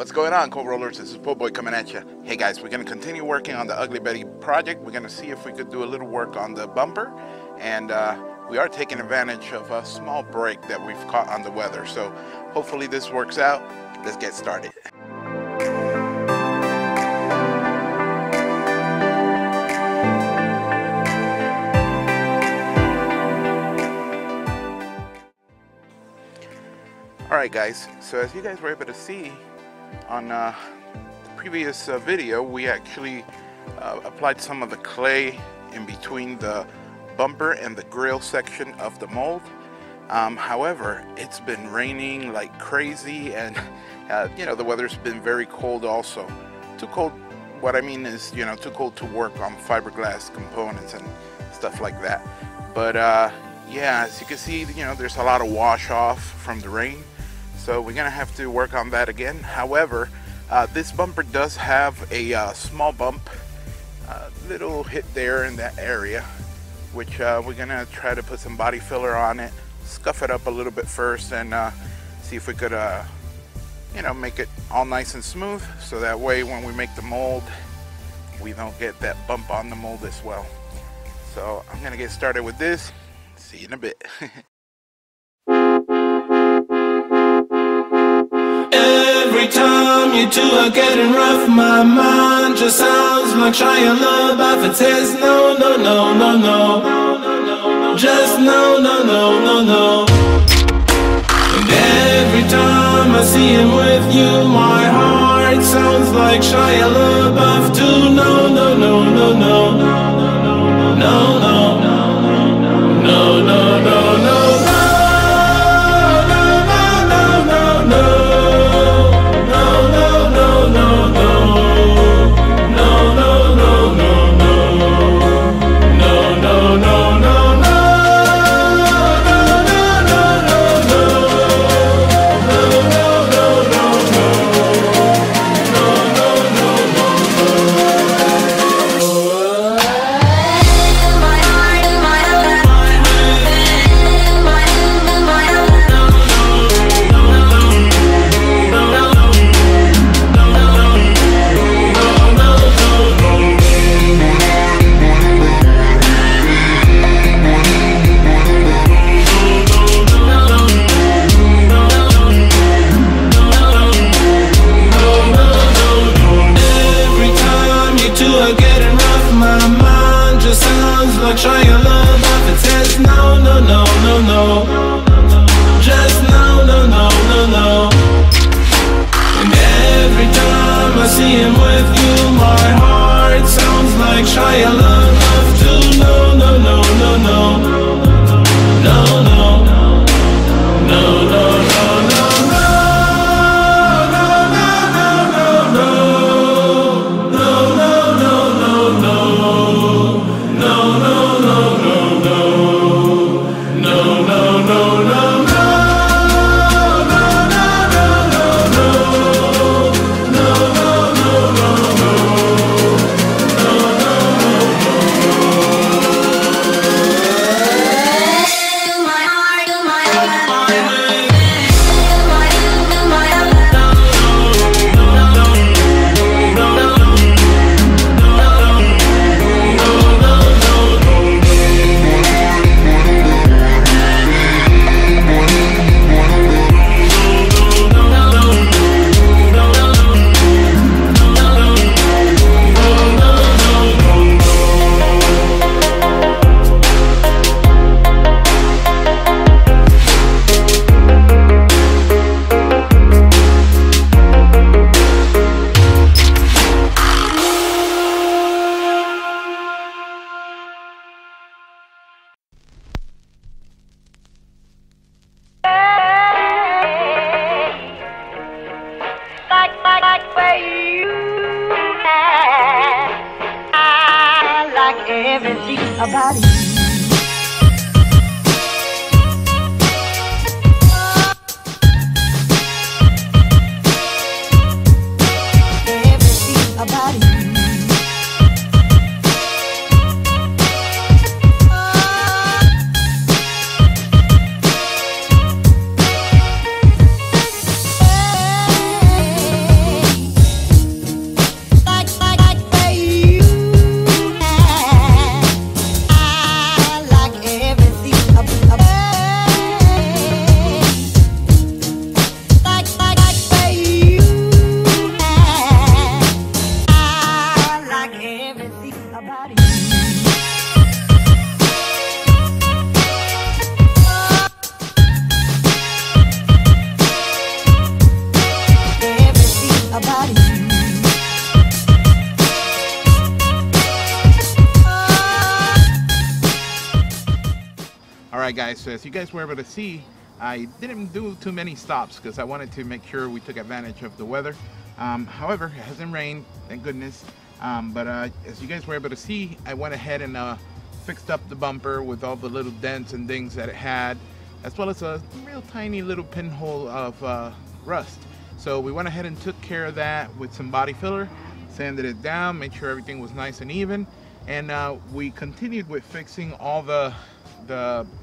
What's going on, co-rollers? This is Po Boy coming at you. Hey guys, we're going to continue working on the Ugly Betty project. We're going to see if we could do a little work on the bumper, and we are taking advantage of a small break that we've caught on the weather. So hopefully this works out. Let's get started. Alright guys, so as you guys were able to see on the previous video, we actually applied some of the clay in between the bumper and the grill section of the mold. However, it's been raining like crazy, and you know, the weather's been very cold also. Too cold, what I mean is, you know, too cold to work on fiberglass components and stuff like that. But yeah, as you can see, you know, there's a lot of wash off from the rain. So we're gonna have to work on that again. However, this bumper does have a small bump, little hit there in that area, which we're gonna try to put some body filler on it, scuff it up a little bit first, and see if we could, you know, make it all nice and smooth, so that way when we make the mold, we don't get that bump on the mold as well. So I'm gonna get started with this. See you in a bit. Every time you two are getting rough, my mind just sounds like Shia LaBeouf. It says no, no, no, no, no, just no, no, no, no, no. And every time I see him with you, my heart sounds like Shia LaBeouf too. No, no, no, no, no, no, no, no, no, no, no, no. Everything about you. Everything about you. guys, so as you guys were able to see, I didn't do too many stops because I wanted to make sure we took advantage of the weather. However, it hasn't rained, thank goodness. But as you guys were able to see, I went ahead and fixed up the bumper with all the little dents and things that it had, as well as a real tiny little pinhole of rust. So we went ahead and took care of that with some body filler, sanded it down, made sure everything was nice and even, and we continued with fixing all the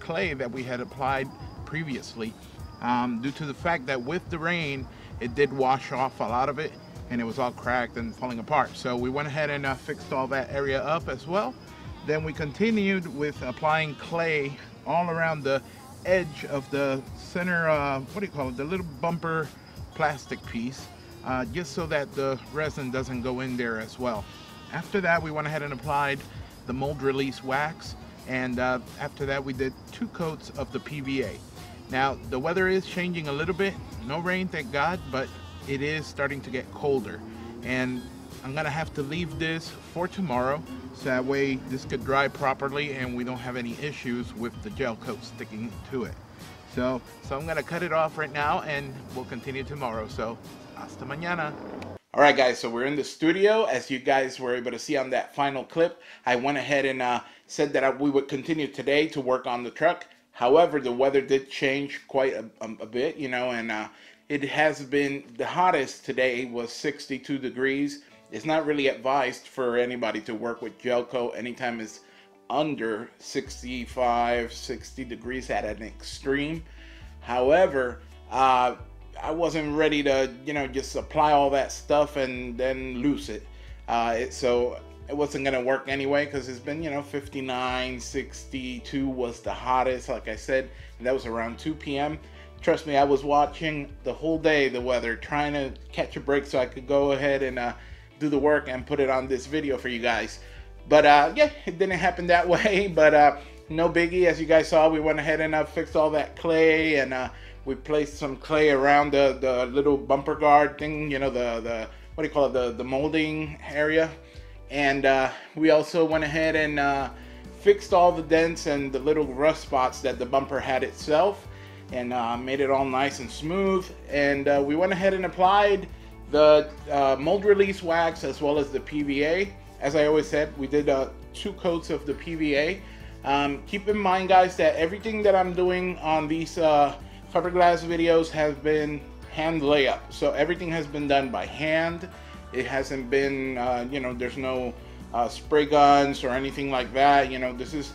clay that we had applied previously, due to the fact that with the rain it did wash off a lot of it and it was all cracked and falling apart. So we went ahead and fixed all that area up as well. Then we continued with applying clay all around the edge of the center, what do you call it, the little bumper plastic piece, just so that the resin doesn't go in there as well. After that, we went ahead and applied the mold release wax, and after that we did 2 coats of the PVA. Now the weather is changing a little bit, no rain thank God, but it is starting to get colder, and I'm gonna have to leave this for tomorrow so that way this could dry properly and we don't have any issues with the gel coat sticking to it. So I'm gonna cut it off right now and we'll continue tomorrow. So hasta mañana. All right guys, so we're in the studio. As you guys were able to see on that final clip, I went ahead and said that we would continue today to work on the truck. However, the weather did change quite a bit, you know, and it has been, the hottest today was 62 degrees. It's not really advised for anybody to work with gel coat anytime it's under 65, 60 degrees at an extreme. However, I wasn't ready to, you know, just apply all that stuff and then lose it. So it wasn't gonna work anyway because it's been, you know, 59, 62 was the hottest, like I said, and that was around 2 p.m. Trust me, I was watching the whole day the weather, trying to catch a break so I could go ahead and do the work and put it on this video for you guys. But yeah, it didn't happen that way, but no biggie. As you guys saw, we went ahead and fixed all that clay, and we placed some clay around the little bumper guard thing, you know, the what do you call it, the molding area. And we also went ahead and fixed all the dents and the little rust spots that the bumper had itself, and made it all nice and smooth. And we went ahead and applied the mold release wax as well as the PVA. As I always said, we did 2 coats of the PVA. Keep in mind guys that everything that I'm doing on these fiberglass videos has been hand layup. So everything has been done by hand. It hasn't been, you know, there's no spray guns or anything like that. You know, this is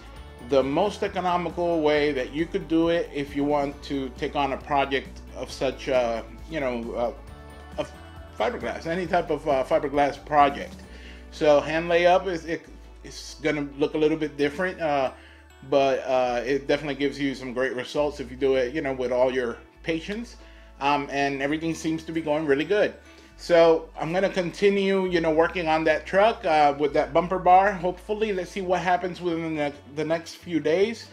the most economical way that you could do it if you want to take on a project of such, you know, of fiberglass, any type of fiberglass project. So hand layup it's gonna look a little bit different, but it definitely gives you some great results if you do it, you know, with all your patience. And everything seems to be going really good. So I'm gonna continue, you know, working on that truck with that bumper bar. Hopefully, let's see what happens within the next few days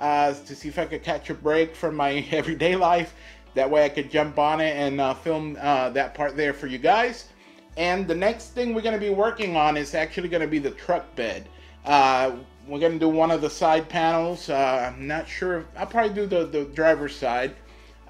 to see if I could catch a break from my everyday life. That way I could jump on it and film that part there for you guys. And the next thing we're gonna be working on is actually gonna be the truck bed. We're gonna do one of the side panels. I'm not sure, I'll probably do the driver's side.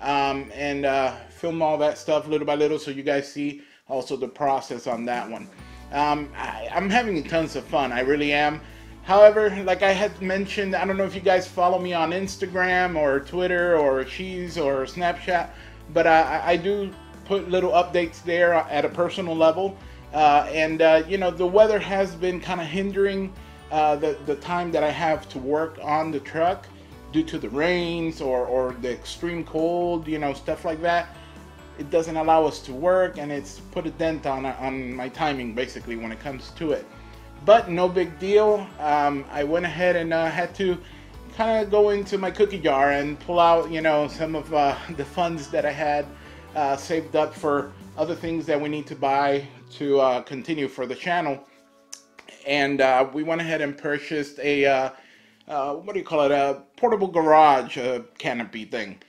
And film all that stuff little by little so you guys see also the process on that one. I'm having tons of fun, I really am. However, like I had mentioned, I don't know if you guys follow me on Instagram or Twitter or Cheese or Snapchat, but I do put little updates there at a personal level. You know, the weather has been kind of hindering the time that I have to work on the truck due to the rains or the extreme cold, you know, stuff like that. It doesn't allow us to work, and it's put a dent on my timing basically when it comes to it. But no big deal. I went ahead and had to kind of go into my cookie jar and pull out, you know, some of the funds that I had saved up for other things that we need to buy to continue for the channel. And we went ahead and purchased a what do you call it, a portable garage canopy thing.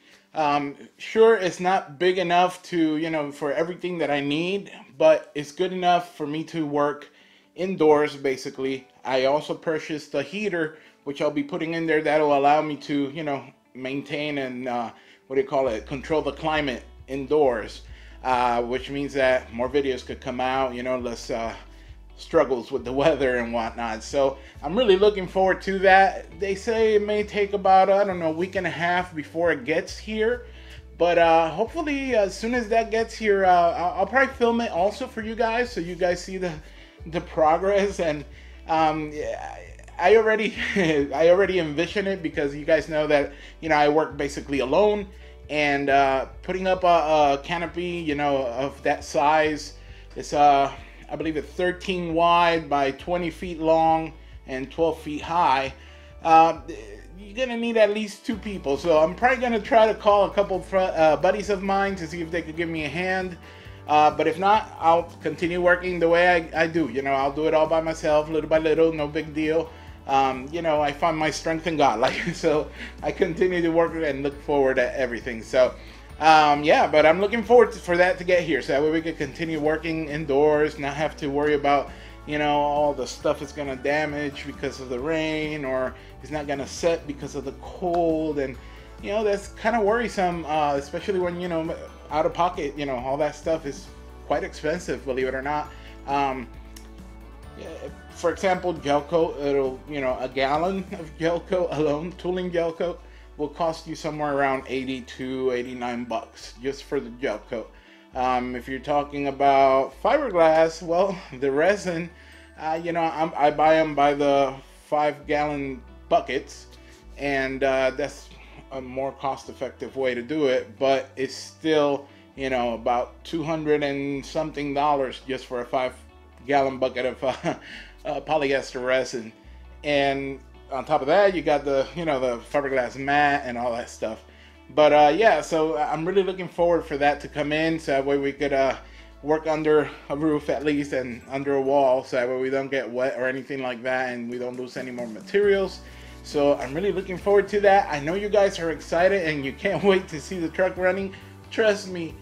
Sure, it's not big enough to, you know, for everything that I need, but it's good enough for me to work indoors basically. I also purchased a heater which I'll be putting in there that'll allow me to, you know, maintain and what do you call it, control the climate indoors, which means that more videos could come out, you know, less struggles with the weather and whatnot. So I'm really looking forward to that. They say it may take about, I don't know, a week and a half before it gets here. But hopefully as soon as that gets here, I'll probably film it also for you guys, so you guys see the progress. And yeah, I already envision it, because you guys know that, you know, I work basically alone, and putting up a canopy, you know, of that size, it's I believe it's 13 wide by 20 feet long and 12 feet high. You're gonna need at least 2 people, so I'm probably gonna try to call a couple buddies of mine to see if they could give me a hand. But if not, I'll continue working the way I do. You know, I'll do it all by myself, little by little, no big deal. You know, I find my strength in God, like, so I continue to work and look forward to everything. So yeah, but I'm looking forward for that to get here, so that way we can continue working indoors, not have to worry about, you know, all the stuff is gonna damage because of the rain, or it's not gonna set because of the cold. And you know, that's kind of worrisome, especially when, you know, out of pocket, you know, all that stuff is quite expensive, believe it or not. Yeah, for example, gel coat, it'll, you know, a gallon of gel coat alone, tooling gel coat, will cost you somewhere around 80 to 89 bucks just for the gel coat. If you're talking about fiberglass, well, the resin, you know, I buy them by the 5-gallon buckets, and that's a more cost-effective way to do it, but it's still, you know, about $200 and something just for a 5-gallon bucket of polyester resin. And on top of that, you got the, you know, the fiberglass mat and all that stuff. But yeah, so I'm really looking forward for that to come in, so that way we could work under a roof at least, and under a wall, so that way we don't get wet or anything like that, and we don't lose any more materials. So I'm really looking forward to that. I know you guys are excited and you can't wait to see the truck running. Trust me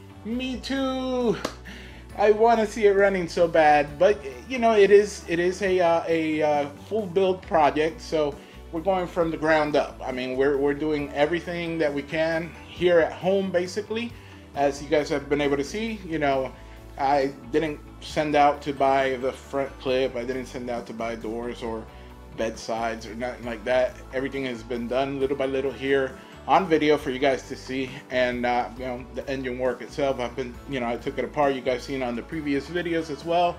too. I want to see it running so bad, but you know, it is a full build project, so we're going from the ground up. I mean, we're doing everything that we can here at home, basically. As you guys have been able to see, you know, I didn't send out to buy the front clip, I didn't send out to buy doors or bedsides or nothing like that. Everything has been done little by little here on video for you guys to see. And you know, the engine work itself, I've been, you know, I took it apart, you guys seen on the previous videos as well.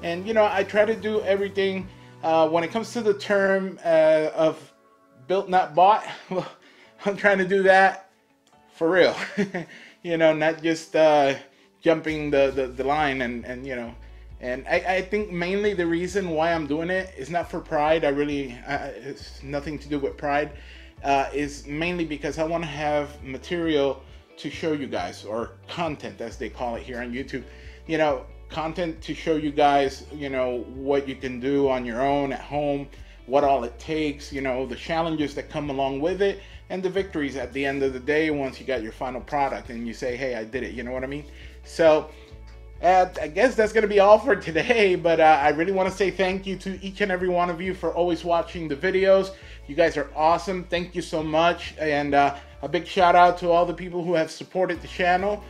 And you know, I try to do everything when it comes to the term of built not bought. Well, I'm trying to do that for real. You know, not just jumping the line, and you know, and I think mainly the reason why I'm doing it is not for pride. I really, it's nothing to do with pride. Is mainly because I want to have material to show you guys, or content as they call it here on YouTube. You know, content to show you guys, you know, what you can do on your own at home, what all it takes, you know, the challenges that come along with it, and the victories at the end of the day once you got your final product and you say, hey, I did it, you know what I mean? So I guess that's going to be all for today, but I really want to say thank you to each and every one of you for always watching the videos. You guys are awesome. Thank you so much. And a big shout out to all the people who have supported the channel,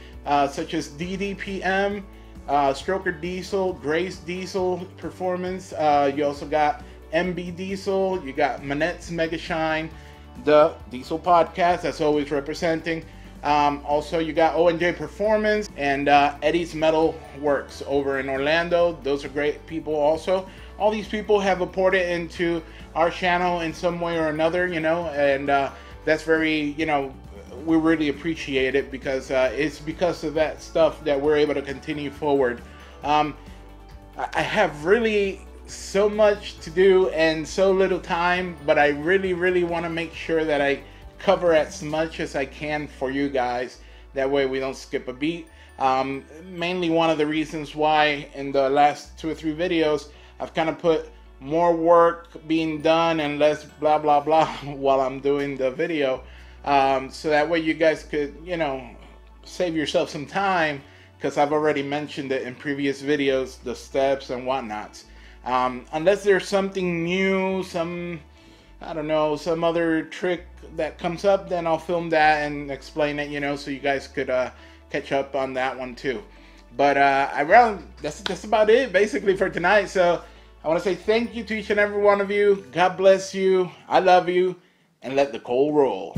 such as DDPM, Stroker Diesel, Grace Diesel Performance. You also got MB Diesel. You got Manette's Mega Shine, the Diesel Podcast, that's always representing. Also, you got O&J Performance and Eddie's Metal Works over in Orlando. Those are great people also. All these people have reported into our channel in some way or another, you know, and that's very, you know, we really appreciate it, because it's because of that stuff that we're able to continue forward. I have really so much to do and so little time, but I really want to make sure that I cover as much as I can for you guys. That way we don't skip a beat. Mainly one of the reasons why in the last 2 or 3 videos I've kind of put more work being done and less blah blah blah while I'm doing the video, so that way you guys could, you know, save yourself some time, because I've already mentioned it in previous videos, the steps and whatnots. Unless there's something new, some I don't know, some other trick that comes up, then I'll film that and explain it, you know, so you guys could catch up on that one too. But that's about it basically for tonight. So I want to say thank you to each and every one of you. God bless you. I love you. And let the coal roll.